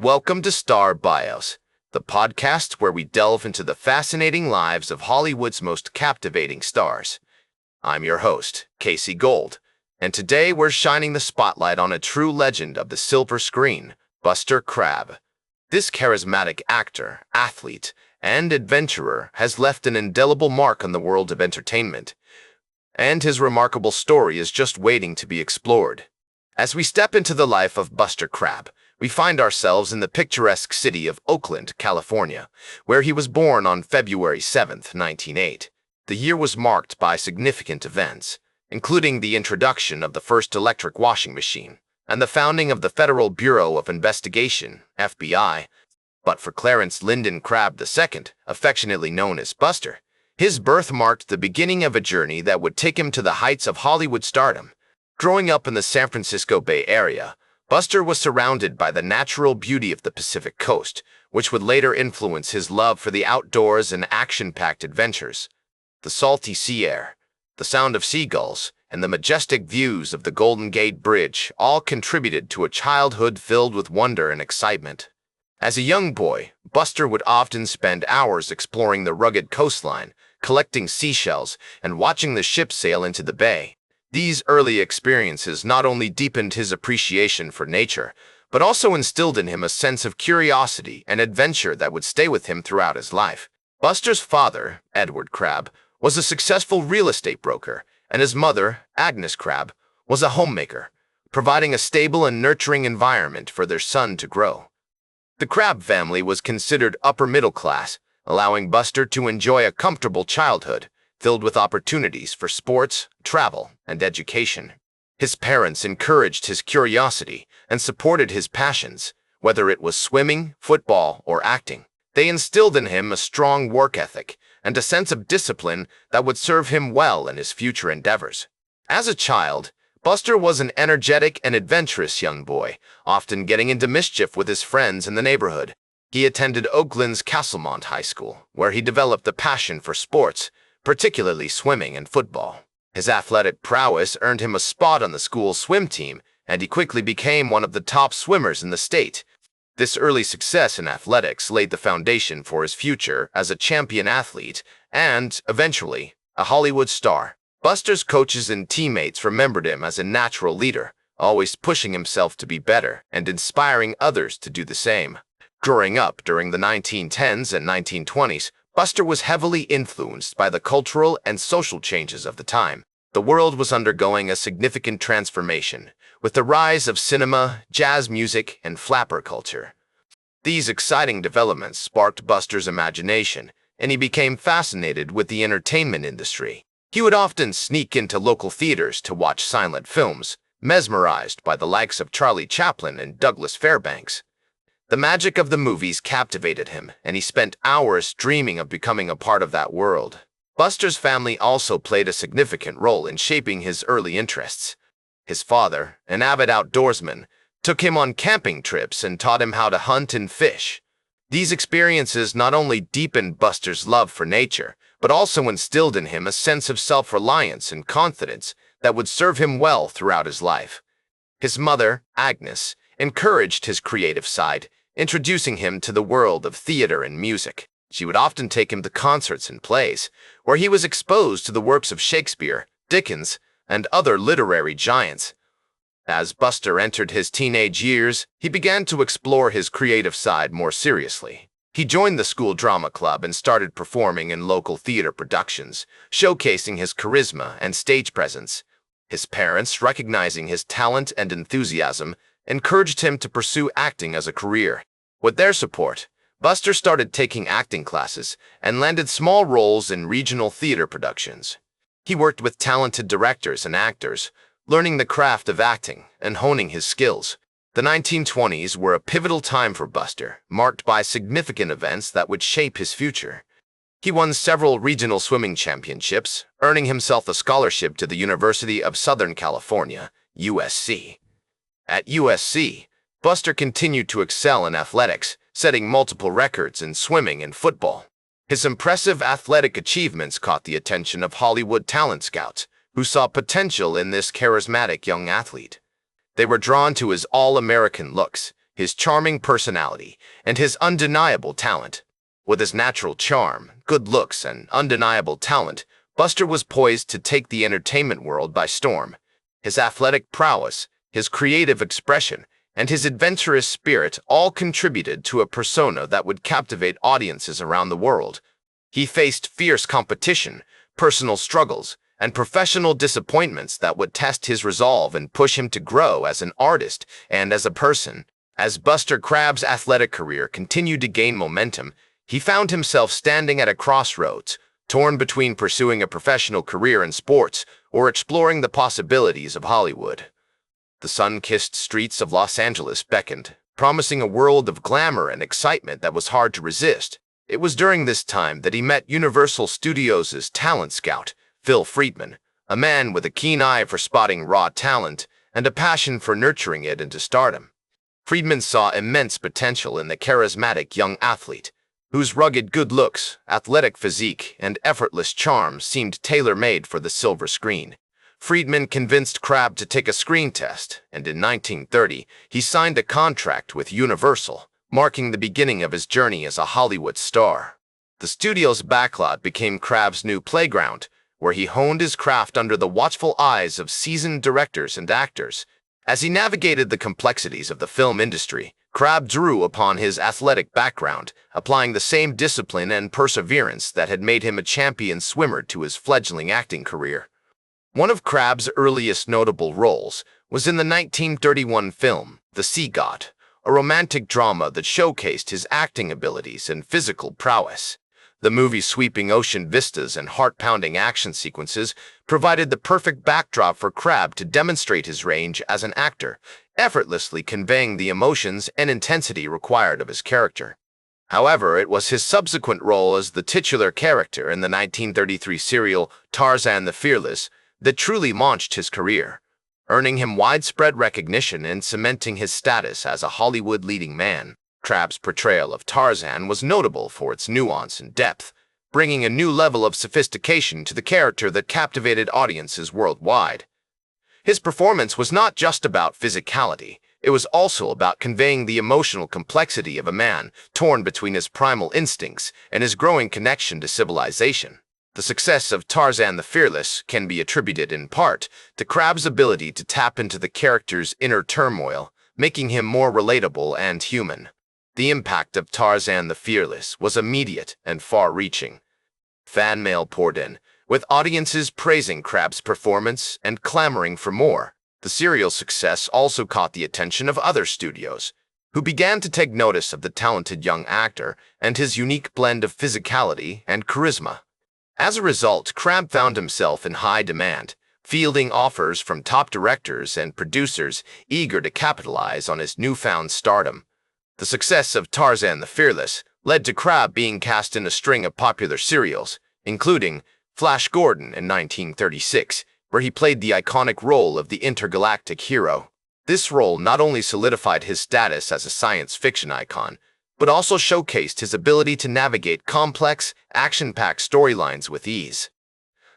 Welcome to Star Bios, the podcast where we delve into the fascinating lives of Hollywood's most captivating stars. I'm your host, Casey Gold, and today we're shining the spotlight on a true legend of the silver screen, Buster Crabbe. This charismatic actor, athlete, and adventurer has left an indelible mark on the world of entertainment, and his remarkable story is just waiting to be explored. As we step into the life of Buster Crabbe, we find ourselves in the picturesque city of Oakland, California, where he was born on February 7, 1908. The year was marked by significant events, including the introduction of the first electric washing machine and the founding of the Federal Bureau of Investigation, FBI. But for Clarence Lyndon Crabbe II, affectionately known as Buster, his birth marked the beginning of a journey that would take him to the heights of Hollywood stardom. Growing up in the San Francisco Bay Area, Buster was surrounded by the natural beauty of the Pacific Coast, which would later influence his love for the outdoors and action-packed adventures. The salty sea air, the sound of seagulls, and the majestic views of the Golden Gate Bridge all contributed to a childhood filled with wonder and excitement. As a young boy, Buster would often spend hours exploring the rugged coastline, collecting seashells, and watching the ships sail into the bay. These early experiences not only deepened his appreciation for nature, but also instilled in him a sense of curiosity and adventure that would stay with him throughout his life. Buster's father, Edward Crabbe, was a successful real estate broker, and his mother, Agnes Crabbe, was a homemaker, providing a stable and nurturing environment for their son to grow. The Crabbe family was considered upper middle class, allowing Buster to enjoy a comfortable childhood, filled with opportunities for sports, travel, and education. His parents encouraged his curiosity and supported his passions, whether it was swimming, football, or acting. They instilled in him a strong work ethic and a sense of discipline that would serve him well in his future endeavors. As a child, Buster was an energetic and adventurous young boy, often getting into mischief with his friends in the neighborhood. He attended Oakland's Castlemont High School, where he developed a passion for sports, particularly swimming and football. His athletic prowess earned him a spot on the school swim team, and he quickly became one of the top swimmers in the state. This early success in athletics laid the foundation for his future as a champion athlete and, eventually, a Hollywood star. Buster's coaches and teammates remembered him as a natural leader, always pushing himself to be better and inspiring others to do the same. Growing up during the 1910s and 1920s, Buster was heavily influenced by the cultural and social changes of the time. The world was undergoing a significant transformation, with the rise of cinema, jazz music, and flapper culture. These exciting developments sparked Buster's imagination, and he became fascinated with the entertainment industry. He would often sneak into local theaters to watch silent films, mesmerized by the likes of Charlie Chaplin and Douglas Fairbanks. The magic of the movies captivated him, and he spent hours dreaming of becoming a part of that world. Buster's family also played a significant role in shaping his early interests. His father, an avid outdoorsman, took him on camping trips and taught him how to hunt and fish. These experiences not only deepened Buster's love for nature, but also instilled in him a sense of self-reliance and confidence that would serve him well throughout his life. His mother, Agnes, encouraged his creative side, introducing him to the world of theater and music. She would often take him to concerts and plays, where he was exposed to the works of Shakespeare, Dickens, and other literary giants. As Buster entered his teenage years, he began to explore his creative side more seriously. He joined the school drama club and started performing in local theater productions, showcasing his charisma and stage presence. His parents, recognizing his talent and enthusiasm, encouraged him to pursue acting as a career. With their support, Buster started taking acting classes and landed small roles in regional theater productions. He worked with talented directors and actors, learning the craft of acting and honing his skills. The 1920s were a pivotal time for Buster, marked by significant events that would shape his future. He won several regional swimming championships, earning himself a scholarship to the University of Southern California, USC. At USC, Buster continued to excel in athletics, setting multiple records in swimming and football. His impressive athletic achievements caught the attention of Hollywood talent scouts, who saw potential in this charismatic young athlete. They were drawn to his all-American looks, his charming personality, and his undeniable talent. With his natural charm, good looks, and undeniable talent, Buster was poised to take the entertainment world by storm. His athletic prowess, his creative expression, and his adventurous spirit all contributed to a persona that would captivate audiences around the world. He faced fierce competition, personal struggles, and professional disappointments that would test his resolve and push him to grow as an artist and as a person. As Buster Crabbe's athletic career continued to gain momentum, he found himself standing at a crossroads, torn between pursuing a professional career in sports or exploring the possibilities of Hollywood. The sun-kissed streets of Los Angeles beckoned, promising a world of glamour and excitement that was hard to resist. It was during this time that he met Universal Studios' talent scout, Phil Friedman, a man with a keen eye for spotting raw talent and a passion for nurturing it into stardom. Friedman saw immense potential in the charismatic young athlete, whose rugged good looks, athletic physique, and effortless charm seemed tailor-made for the silver screen. Friedman convinced Crabbe to take a screen test, and in 1930, he signed a contract with Universal, marking the beginning of his journey as a Hollywood star. The studio's backlot became Crabbe's new playground, where he honed his craft under the watchful eyes of seasoned directors and actors. As he navigated the complexities of the film industry, Crabbe drew upon his athletic background, applying the same discipline and perseverance that had made him a champion swimmer to his fledgling acting career. One of Crabbe's earliest notable roles was in the 1931 film The Sea God, a romantic drama that showcased his acting abilities and physical prowess. The movie's sweeping ocean vistas and heart-pounding action sequences provided the perfect backdrop for Crabbe to demonstrate his range as an actor, effortlessly conveying the emotions and intensity required of his character. However, it was his subsequent role as the titular character in the 1933 serial Tarzan the Fearless that truly launched his career, earning him widespread recognition and cementing his status as a Hollywood leading man. Crabbe's portrayal of Tarzan was notable for its nuance and depth, bringing a new level of sophistication to the character that captivated audiences worldwide. His performance was not just about physicality, it was also about conveying the emotional complexity of a man torn between his primal instincts and his growing connection to civilization. The success of Tarzan the Fearless can be attributed in part to Crabbe's ability to tap into the character's inner turmoil, making him more relatable and human. The impact of Tarzan the Fearless was immediate and far-reaching. Fan mail poured in, with audiences praising Crabbe's performance and clamoring for more. The serial's success also caught the attention of other studios, who began to take notice of the talented young actor and his unique blend of physicality and charisma. As a result, Crabbe found himself in high demand, fielding offers from top directors and producers eager to capitalize on his newfound stardom. The success of Tarzan the Fearless led to Crabbe being cast in a string of popular serials, including Flash Gordon in 1936, where he played the iconic role of the intergalactic hero. This role not only solidified his status as a science fiction icon, but also showcased his ability to navigate complex, action-packed storylines with ease.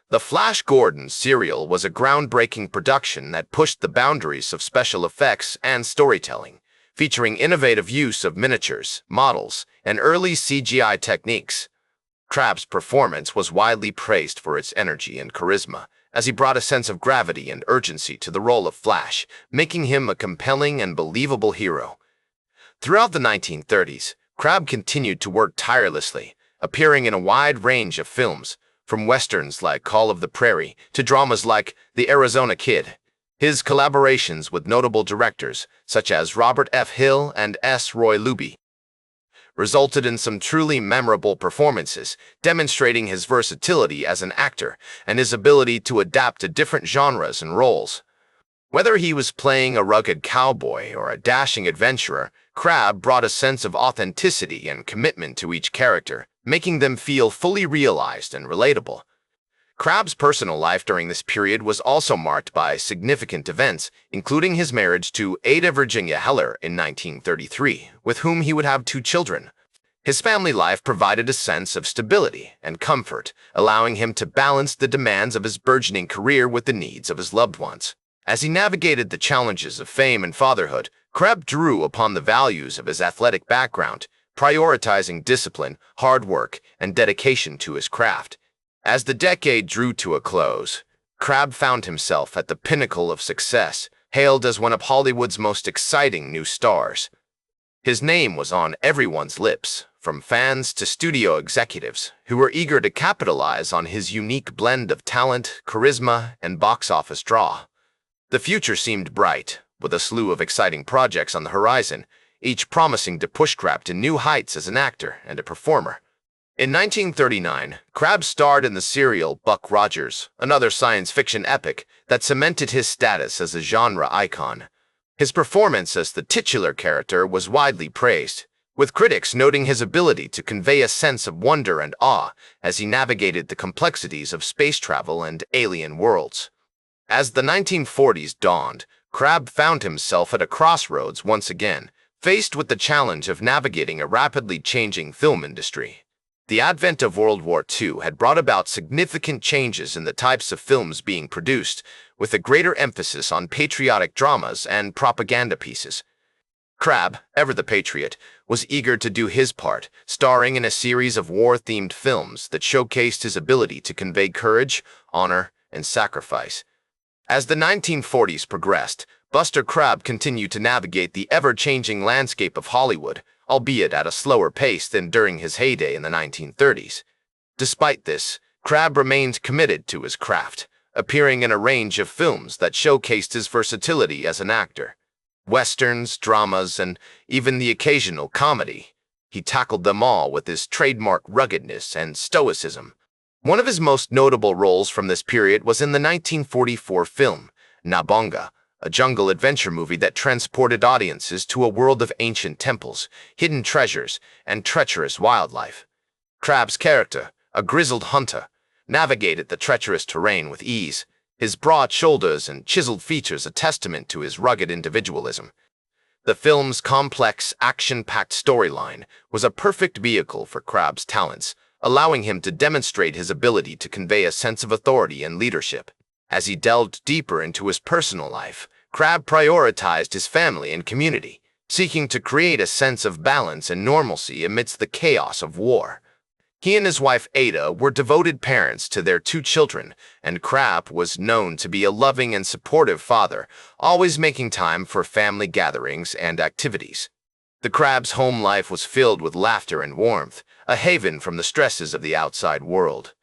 The Flash Gordon serial was a groundbreaking production that pushed the boundaries of special effects and storytelling, featuring innovative use of miniatures, models, and early CGI techniques. Crabbe's performance was widely praised for its energy and charisma, as he brought a sense of gravity and urgency to the role of Flash, making him a compelling and believable hero. Throughout the 1930s, Crabbe continued to work tirelessly, appearing in a wide range of films, from westerns like Call of the Prairie to dramas like The Arizona Kid. His collaborations with notable directors, such as Robert F. Hill and S. Roy Luby, resulted in some truly memorable performances, demonstrating his versatility as an actor and his ability to adapt to different genres and roles. Whether he was playing a rugged cowboy or a dashing adventurer, Crabbe brought a sense of authenticity and commitment to each character, making them feel fully realized and relatable. Crabbe's personal life during this period was also marked by significant events, including his marriage to Ada Virginia Heller in 1933, with whom he would have 2 children. His family life provided a sense of stability and comfort, allowing him to balance the demands of his burgeoning career with the needs of his loved ones. As he navigated the challenges of fame and fatherhood, Crabbe drew upon the values of his athletic background, prioritizing discipline, hard work, and dedication to his craft. As the decade drew to a close, Crabbe found himself at the pinnacle of success, hailed as one of Hollywood's most exciting new stars. His name was on everyone's lips, from fans to studio executives, who were eager to capitalize on his unique blend of talent, charisma, and box office draw. The future seemed bright, with a slew of exciting projects on the horizon, each promising to push Crabbe to new heights as an actor and a performer. In 1939, Crabbe starred in the serial Buck Rogers, another science fiction epic that cemented his status as a genre icon. His performance as the titular character was widely praised, with critics noting his ability to convey a sense of wonder and awe as he navigated the complexities of space travel and alien worlds. As the 1940s dawned, Crabbe found himself at a crossroads once again, faced with the challenge of navigating a rapidly changing film industry. The advent of World War II had brought about significant changes in the types of films being produced, with a greater emphasis on patriotic dramas and propaganda pieces. Crabbe, ever the patriot, was eager to do his part, starring in a series of war-themed films that showcased his ability to convey courage, honor, and sacrifice. As the 1940s progressed, Buster Crabbe continued to navigate the ever-changing landscape of Hollywood, albeit at a slower pace than during his heyday in the 1930s. Despite this, Crabbe remained committed to his craft, appearing in a range of films that showcased his versatility as an actor. Westerns, dramas, and even the occasional comedy. He tackled them all with his trademark ruggedness and stoicism. One of his most notable roles from this period was in the 1944 film, Nabonga, a jungle adventure movie that transported audiences to a world of ancient temples, hidden treasures, and treacherous wildlife. Crabbe's character, a grizzled hunter, navigated the treacherous terrain with ease, his broad shoulders and chiseled features a testament to his rugged individualism. The film's complex, action-packed storyline was a perfect vehicle for Crabbe's talents, allowing him to demonstrate his ability to convey a sense of authority and leadership. As he delved deeper into his personal life, Crabbe prioritized his family and community, seeking to create a sense of balance and normalcy amidst the chaos of war. He and his wife Ada were devoted parents to their 2 children, and Crabbe was known to be a loving and supportive father, always making time for family gatherings and activities. The Crabbe's home life was filled with laughter and warmth, a haven from the stresses of the outside world.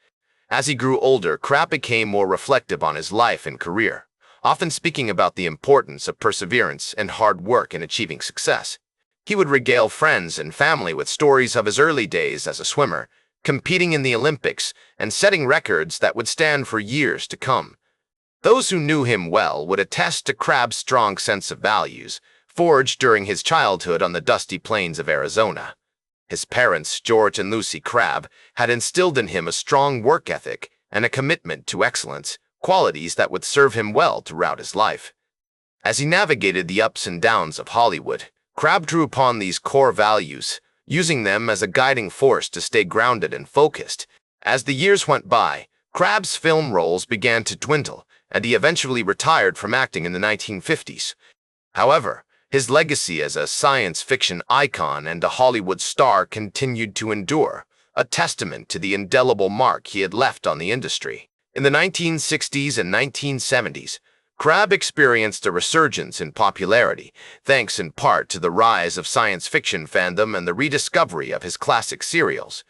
As he grew older, Crabbe became more reflective on his life and career, often speaking about the importance of perseverance and hard work in achieving success. He would regale friends and family with stories of his early days as a swimmer, competing in the Olympics and setting records that would stand for years to come. Those who knew him well would attest to Crabbe's strong sense of values, forged during his childhood on the dusty plains of Arizona. His parents, George and Lucy Crabbe, had instilled in him a strong work ethic and a commitment to excellence, qualities that would serve him well throughout his life. As he navigated the ups and downs of Hollywood, Crabbe drew upon these core values, using them as a guiding force to stay grounded and focused. As the years went by, Crabbe's film roles began to dwindle, and he eventually retired from acting in the 1950s. However, his legacy as a science fiction icon and a Hollywood star continued to endure, a testament to the indelible mark he had left on the industry. In the 1960s and 1970s, Crabbe experienced a resurgence in popularity, thanks in part to the rise of science fiction fandom and the rediscovery of his classic serials.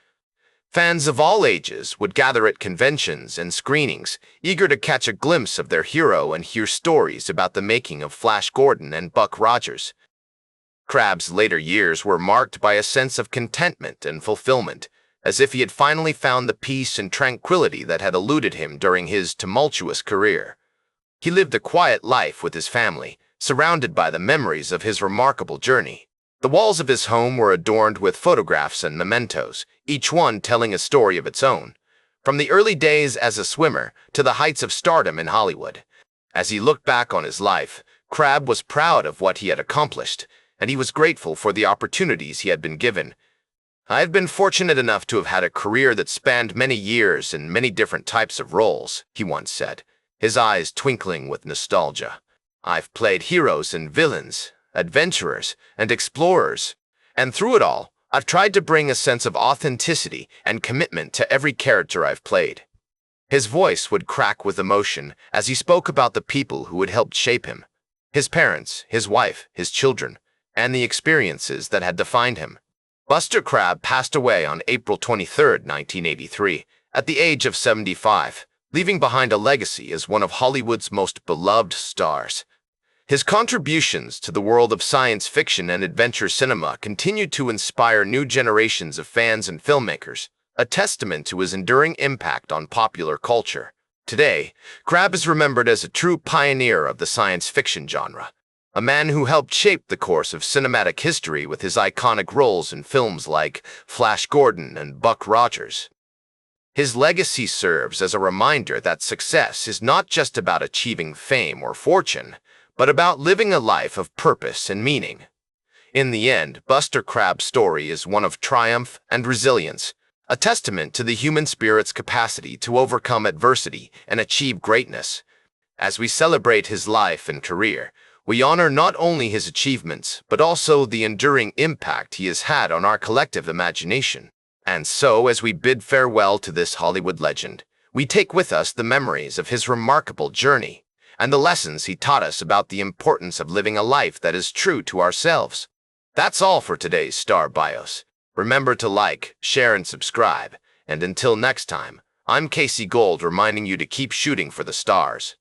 Fans of all ages would gather at conventions and screenings, eager to catch a glimpse of their hero and hear stories about the making of Flash Gordon and Buck Rogers. Crabbe's later years were marked by a sense of contentment and fulfillment, as if he had finally found the peace and tranquility that had eluded him during his tumultuous career. He lived a quiet life with his family, surrounded by the memories of his remarkable journey. The walls of his home were adorned with photographs and mementos, each one telling a story of its own, from the early days as a swimmer to the heights of stardom in Hollywood. As he looked back on his life, Crabbe was proud of what he had accomplished, and he was grateful for the opportunities he had been given. "I have been fortunate enough to have had a career that spanned many years and many different types of roles," he once said, his eyes twinkling with nostalgia. "I've played heroes and villains, adventurers, and explorers. And through it all, I've tried to bring a sense of authenticity and commitment to every character I've played. His voice would crack with emotion as he spoke about the people who had helped shape him, his parents, his wife, his children, and the experiences that had defined him. Buster Crabbe passed away on April 23, 1983, at the age of 75, leaving behind a legacy as one of Hollywood's most beloved stars. His contributions to the world of science fiction and adventure cinema continued to inspire new generations of fans and filmmakers, a testament to his enduring impact on popular culture. Today, Crabbe is remembered as a true pioneer of the science fiction genre, a man who helped shape the course of cinematic history with his iconic roles in films like Flash Gordon and Buck Rogers. His legacy serves as a reminder that success is not just about achieving fame or fortune, but about living a life of purpose and meaning. In the end, Buster Crabbe's story is one of triumph and resilience, a testament to the human spirit's capacity to overcome adversity and achieve greatness. As we celebrate his life and career, we honor not only his achievements, but also the enduring impact he has had on our collective imagination. And so, as we bid farewell to this Hollywood legend, we take with us the memories of his remarkable journey and the lessons he taught us about the importance of living a life that is true to ourselves. That's all for today's Star Bios. Remember to like, share, and subscribe. And until next time, I'm Casey Gold reminding you to keep shooting for the stars.